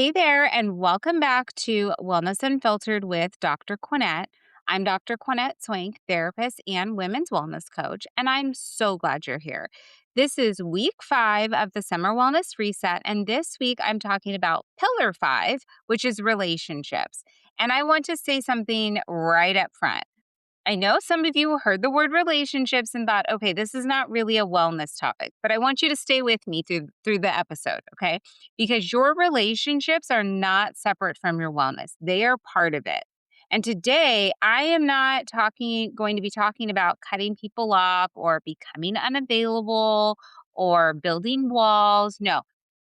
Hey there, and welcome back to Wellness Unfiltered with Dr. Quinnett. I'm Dr. Quinnett Swink, therapist and women's wellness coach, and I'm so glad you're here. This is week 5 of the Summer Wellness Reset, and this week I'm talking about Pillar 5, which is relationships. And I want to say something right up front. I know some of you heard the word relationships and thought, okay, this is not really a wellness topic, but I want you to stay with me through the episode, okay? Because your relationships are not separate from your wellness. They are part of it. And today, I am not going to be talking about cutting people off or becoming unavailable or building walls. No.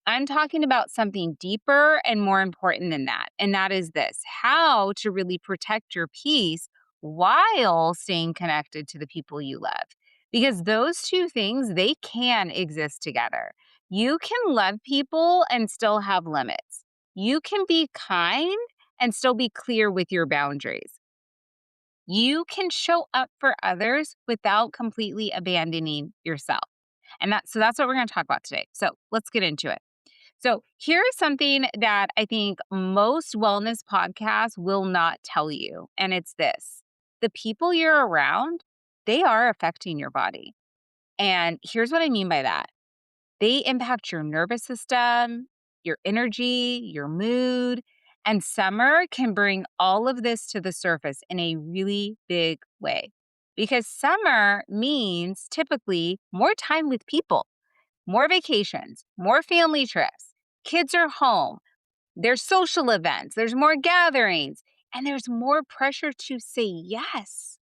I'm talking about something deeper and more important than that. And that is this: how to really protect your peace while staying connected to the people you love. Because those two things, they can exist together. You can love people and still have limits. You can be kind and still be clear with your boundaries. You can show up for others without completely abandoning yourself. And that's what we're going to talk about today. So let's get into it. So, here's something that I think most wellness podcasts will not tell you, and it's this: the people you're around, they are affecting your body. And here's what I mean by that: they impact your nervous system, your energy, your mood. And summer can bring all of this to the surface in a really big way. Because summer means typically more time with people, more vacations, more family trips. Kids are home. There's social events. There's more gatherings. And there's more pressure to say yes.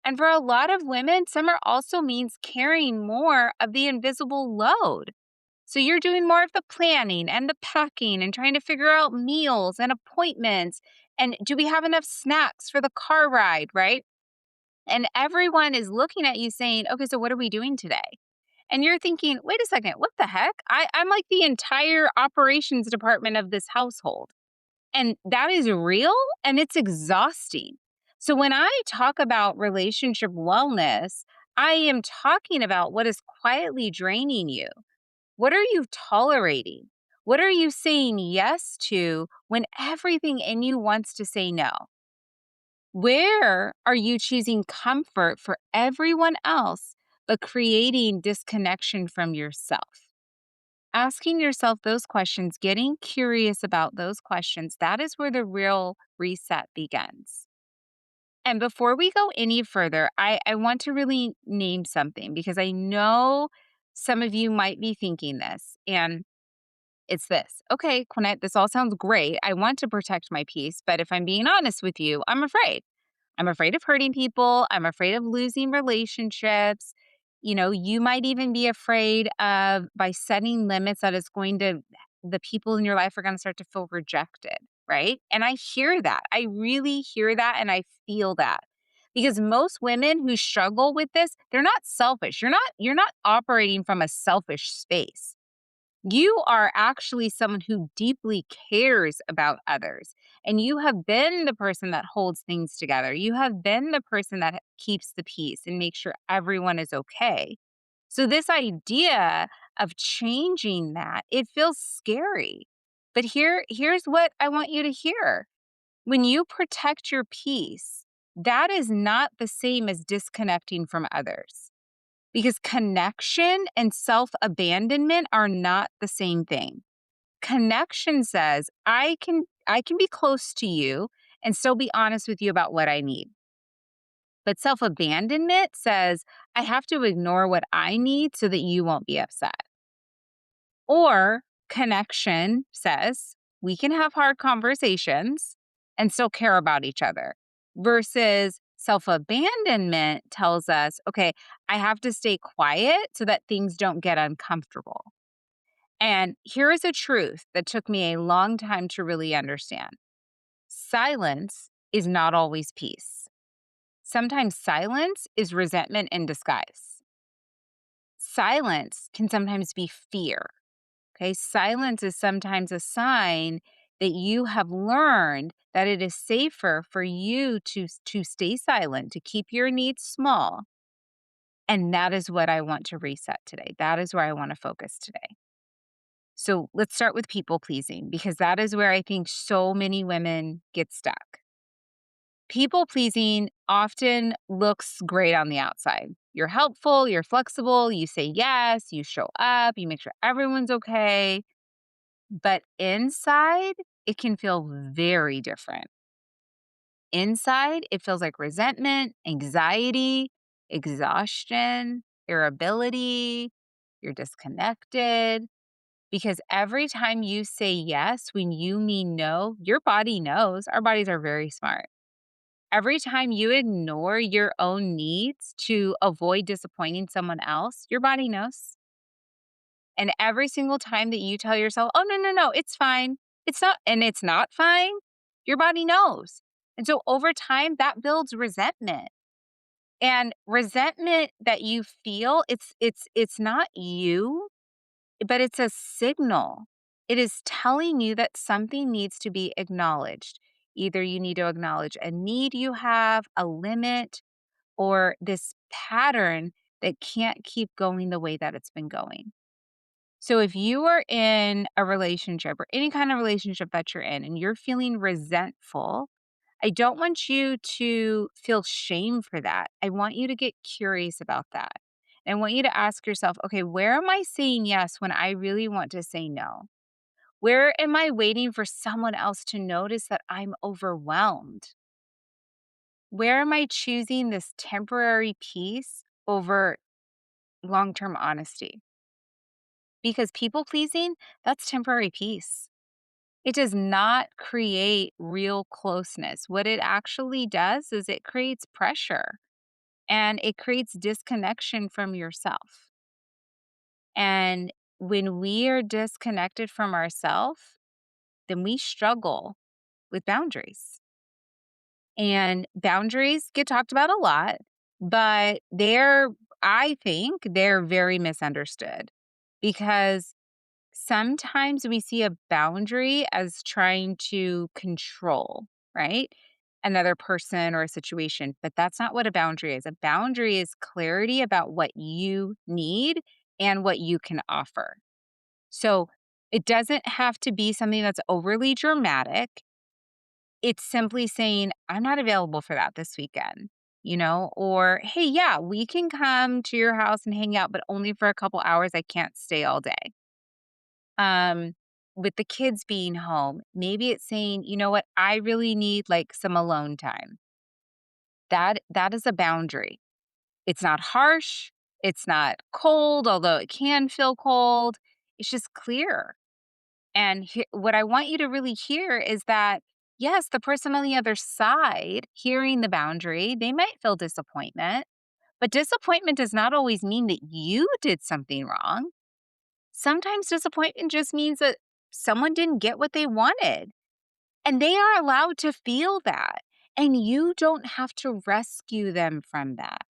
And for a lot of women, summer also means carrying more of the invisible load. So you're doing more of the planning and the packing and trying to figure out meals and appointments. And do we have enough snacks for the car ride, right? And everyone is looking at you saying, okay, so what are we doing today? And you're thinking, wait a second, what the heck? I'm like the entire operations department of this household. And that is real and it's exhausting. So when I talk about relationship wellness, I am talking about what is quietly draining you. What are you tolerating? What are you saying yes to when everything in you wants to say no? Where are you choosing comfort for everyone else, but creating disconnection from yourself? Asking yourself those questions, getting curious about those questions, that is where the real reset begins. And before we go any further, I want to really name something because I know some of you might be thinking this. And it's this: okay, Quinnett, this all sounds great. I want to protect my peace, but if I'm being honest with you, I'm afraid. I'm afraid of hurting people. I'm afraid of losing relationships. You might even be afraid of by setting limits that the people in your life are going to start to feel rejected, right? And I hear that. I really hear that and I feel that. Because most women who struggle with this, they're not selfish. You're not operating from a selfish space. You are actually someone who deeply cares about others. And you have been the person that holds things together. You have been the person that keeps the peace and makes sure everyone is okay. So, this idea of changing that, it feels scary. But here's what I want you to hear: when you protect your peace, that is not the same as disconnecting from others. Because connection and self abandonment are not the same thing. Connection says, I can be close to you and still be honest with you about what I need. But self abandonment says, I have to ignore what I need so that you won't be upset. Or connection says, we can have hard conversations and still care about each other. Versus self abandonment tells us, okay, I have to stay quiet so that things don't get uncomfortable. And here is a truth that took me a long time to really understand: silence is not always peace. Sometimes silence is resentment in disguise. Silence can sometimes be fear. Okay, silence is sometimes a sign that you have learned that it is safer for you to stay silent, to keep your needs small. And that is what I want to reset today. That is where I want to focus today. So let's start with people pleasing because that is where I think so many women get stuck. People pleasing often looks great on the outside. You're helpful, you're flexible, you say yes, you show up, you make sure everyone's okay. But inside, it can feel very different. Inside, it feels like resentment, anxiety, exhaustion, irritability, you're disconnected. Because every time you say yes when you mean no, your body knows. Our bodies are very smart. Every time you ignore your own needs to avoid disappointing someone else, your body knows. And every single time that you tell yourself, oh, no, no, no, it's fine. It's not, and it's not fine, your body knows. And so over time, that builds resentment. And resentment that you feel, it's not you, but it's a signal. It is telling you that something needs to be acknowledged. Either you need to acknowledge a need you have, a limit, or this pattern that can't keep going the way that it's been going. So if you are in a relationship or any kind of relationship that you're in and you're feeling resentful, I don't want you to feel shame for that. I want you to get curious about that. I want you to ask yourself, okay, where am I saying yes when I really want to say no? Where am I waiting for someone else to notice that I'm overwhelmed? Where am I choosing this temporary peace over long term honesty? Because people pleasing, that's temporary peace. It does not create real closeness. What it actually does is it creates pressure and it creates disconnection from yourself. And when we are disconnected from ourselves, then we struggle with boundaries. And boundaries get talked about a lot, but I think they're very misunderstood because sometimes we see a boundary as trying to control, right? Another person or a situation, but that's not what a boundary is. A boundary is clarity about what you need and what you can offer. So it doesn't have to be something that's overly dramatic. It's simply saying, I'm not available for that this weekend, or hey, yeah, we can come to your house and hang out, but only for a couple hours. I can't stay all day. Um, with the kids being home, maybe it's saying, you know what, I really need like some alone time. That is a boundary. It's not harsh, it's not cold, although it can feel cold. It's just clear. And what I want you to really hear is that yes, the person on the other side hearing the boundary, they might feel disappointment, but disappointment does not always mean that you did something wrong. Sometimes disappointment just means that someone didn't get what they wanted, and they are allowed to feel that. And you don't have to rescue them from that.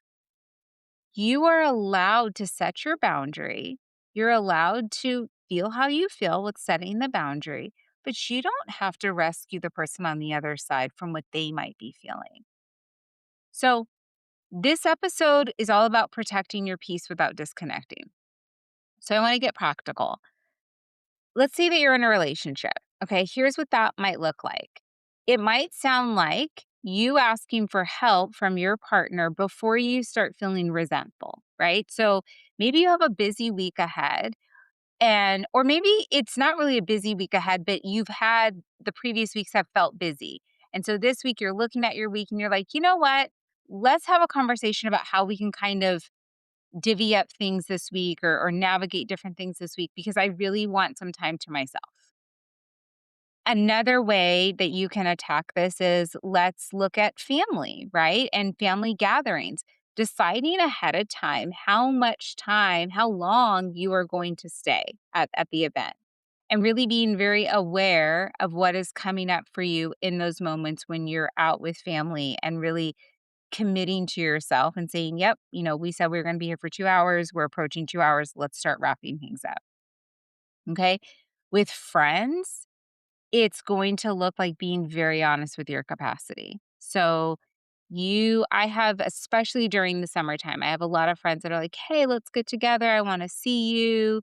You are allowed to set your boundary. You're allowed to feel how you feel with setting the boundary, but you don't have to rescue the person on the other side from what they might be feeling. So, this episode is all about protecting your peace without disconnecting. So, I want to get practical. Let's say that you're in a relationship. Okay, here's what that might look like. It might sound like you asking for help from your partner before you start feeling resentful, right? So maybe you have a busy week ahead, or maybe it's not really a busy week ahead, but you've had the previous weeks have felt busy. And so this week you're looking at your week and you're like, you know what? Let's have a conversation about how we can kind of divvy up things this week or navigate different things this week because I really want some time to myself. Another way that you can attack this is let's look at family, right? And family gatherings. Deciding ahead of time how much time, how long you are going to stay at the event. And really being very aware of what is coming up for you in those moments when you're out with family and really committing to yourself and saying, yep, we said we were going to be here for 2 hours. We're approaching 2 hours. Let's start wrapping things up. Okay. With friends, it's going to look like being very honest with your capacity. So, I have, especially during the summertime, I have a lot of friends that are like, hey, let's get together. I want to see you.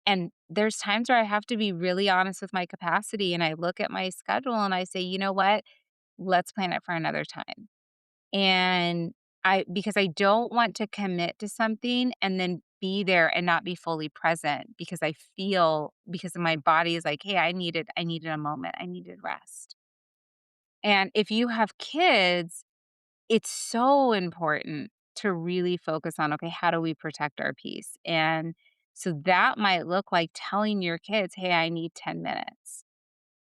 And there's times where I have to be really honest with my capacity, and I look at my schedule and I say, "You know what? Let's plan it for another time." And because I don't want to commit to something and then be there and not be fully present because because my body is like, "Hey, I needed a moment. I needed rest." And if you have kids, it's so important to really focus on, okay, how do we protect our peace? And so that might look like telling your kids, "Hey, I need 10 minutes."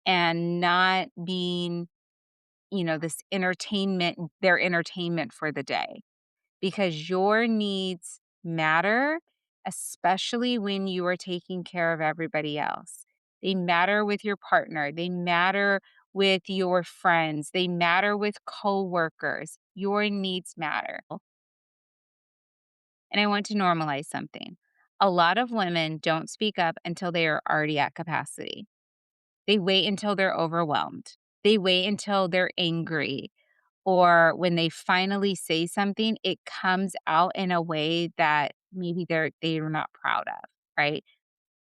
And not being, this their entertainment for the day, because your needs matter, especially when you are taking care of everybody else. They matter with your partner, they matter with your friends, they matter with coworkers. Your needs matter. And I want to normalize something. A lot of women don't speak up until they are already at capacity. They wait until they're overwhelmed. They wait until they're angry, or when they finally say something, it comes out in a way that maybe they're not proud of, right?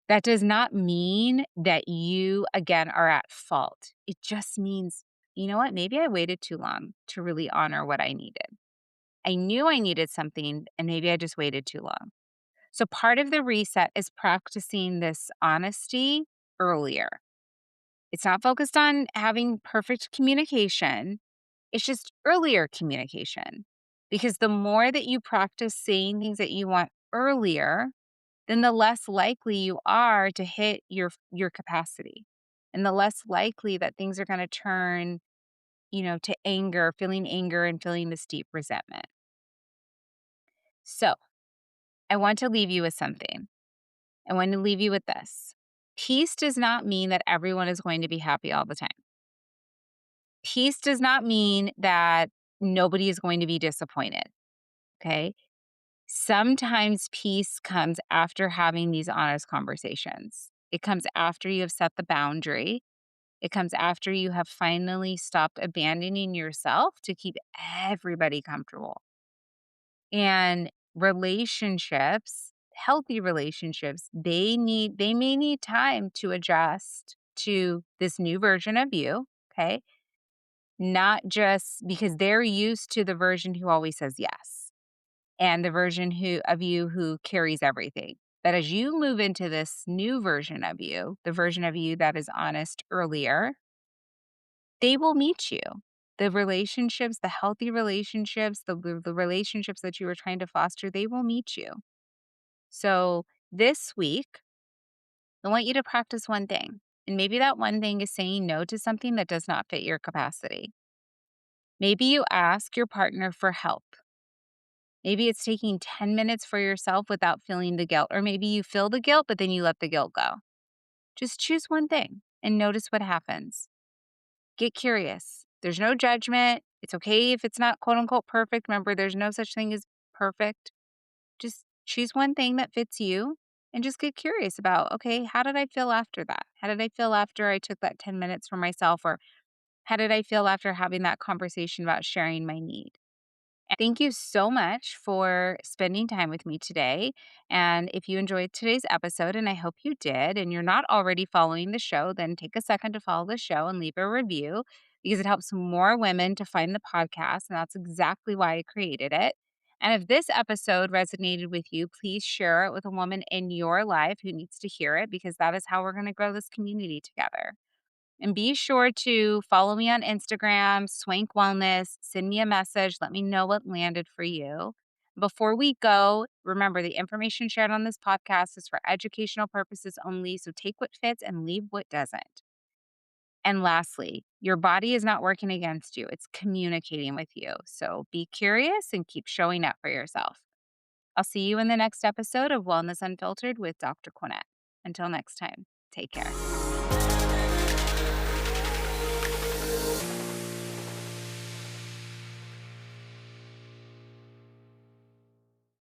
That does not mean that you, again, are at fault. It just means, you know what? Maybe I waited too long to really honor what I needed. I knew I needed something, and maybe I just waited too long. So part of the reset is practicing this honesty earlier. It's not focused on having perfect communication. It's just earlier communication. Because the more that you practice saying things that you want earlier, then the less likely you are to hit your capacity. And the less likely that things are going to turn, to anger and feeling this deep resentment. So, I want to leave you with something. I want to leave you with this. Peace does not mean that everyone is going to be happy all the time. Peace does not mean that nobody is going to be disappointed. Okay. Sometimes peace comes after having these honest conversations. It comes after you have set the boundary. It comes after you have finally stopped abandoning yourself to keep everybody comfortable. And relationships, healthy relationships, they may need time to adjust to this new version of you, okay? Not just because they're used to the version who always says yes and the version who of you who carries everything. That as you move into this new version of you, the version of you that is honest earlier, they will meet you. The relationships, the healthy relationships, the relationships that you were trying to foster, they will meet you. So this week, I want you to practice one thing. And maybe that one thing is saying no to something that does not fit your capacity. Maybe you ask your partner for help. Maybe it's taking 10 minutes for yourself without feeling the guilt, or maybe you feel the guilt, but then you let the guilt go. Just choose one thing and notice what happens. Get curious. There's no judgment. It's okay if it's not quote unquote perfect. Remember, there's no such thing as perfect. Just choose one thing that fits you and just get curious about, okay, how did I feel after that? How did I feel after I took that 10 minutes for myself? Or how did I feel after having that conversation about sharing my need? Thank you so much for spending time with me today. And if you enjoyed today's episode, and I hope you did, and you're not already following the show, then take a second to follow the show and leave a review because it helps more women to find the podcast. And that's exactly why I created it. And if this episode resonated with you, please share it with a woman in your life who needs to hear it because that is how we're going to grow this community together. And be sure to follow me on Instagram, Swank Wellness. Send me a message. Let me know what landed for you. Before we go, remember the information shared on this podcast is for educational purposes only. So take what fits and leave what doesn't. And lastly, your body is not working against you, it's communicating with you. So be curious and keep showing up for yourself. I'll see you in the next episode of Wellness Unfiltered with Dr. Quinnett. Until next time, take care.